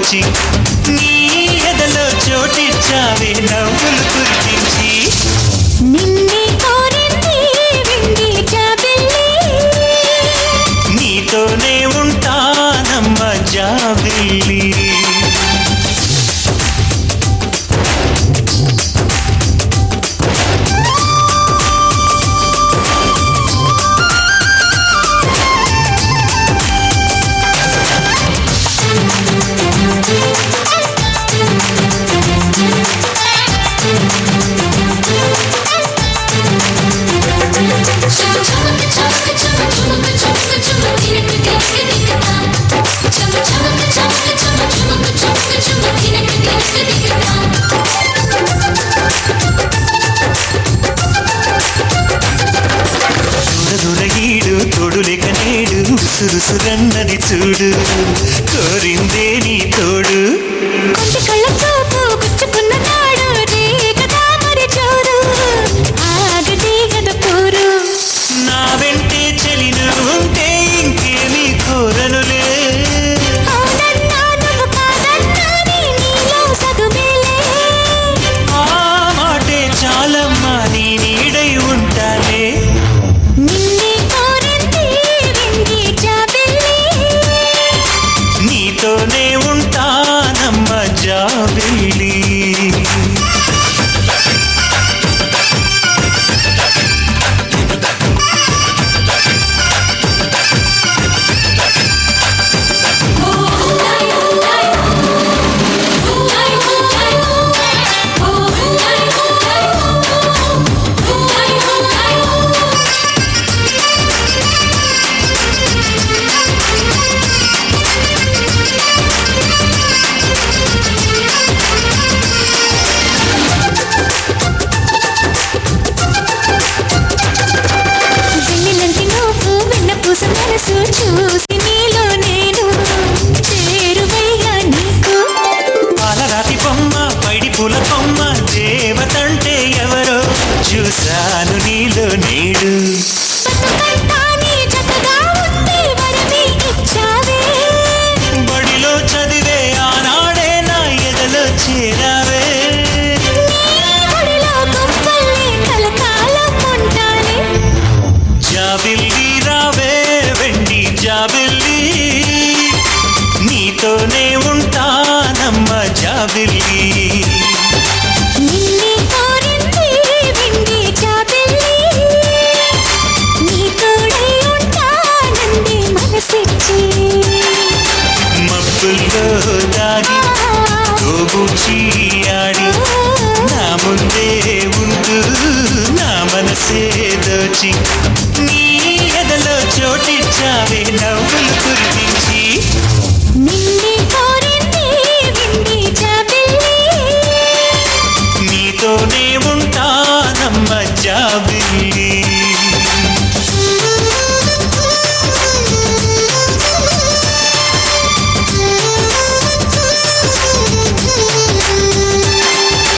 దోచి నీ ఎదలో చోటిచ్చావే నవ్వులు కురిపించి నిన్నే కోరింది వెండి జాబిల్లి నీతోనే ఉంటానమ్మ జాబిల్లి తోడులేక నేడు సురుసురన్నది చూడు కోరిందే నీ తోడు కొంచె కళ్ళతో గుచ్చుకున్న నాడు రేగదా మరి చూడు ఆగదే గద పోరు నా వెంటే చెలిను ఉంటే ఇంకేమీ కోరనులే అవునన్నా నువ్వు కాదన్నా నీలో సగుమేలే ఆ మాటే చాలమ్మా నీ నీడై ఉంటాలే నిన్నే కోరింది వెండి జాబిల్లి నీతోనే ఉంటానమ్మ జాబిల్లి మనసు చూసి నీలో నేను చేరువయ్యా నీకు పాలరాతి బొమ్మ పైడి పూల కొమ్మ దేవతంటే ఎవరో చూశాను నీలో నేడు బతుకంతానే జతగా ఉంటే వరమే ఇచ్చావే బడిలో చదివే ఆనాడే నా ఎదలో చేరావే నీ గుడిలో గొప్పల్లే కలకాలం ఉంటానే జాబిల్లి రావే వెండి జాబిల్లి నీతోనే ఉంటానమ్మ జాబిల్లి నిన్నే కోరింది వెండి జాబిల్లి నీ తోడై ఉంటానంది మనసిచ్చి మబ్బుల్లో దాగి గోబూచి ఆడి నా ముందే ఉంటూ నా మనసే దోచి నీ ఎదలో చోటిచ్చావే నవ్వులు కురిపించి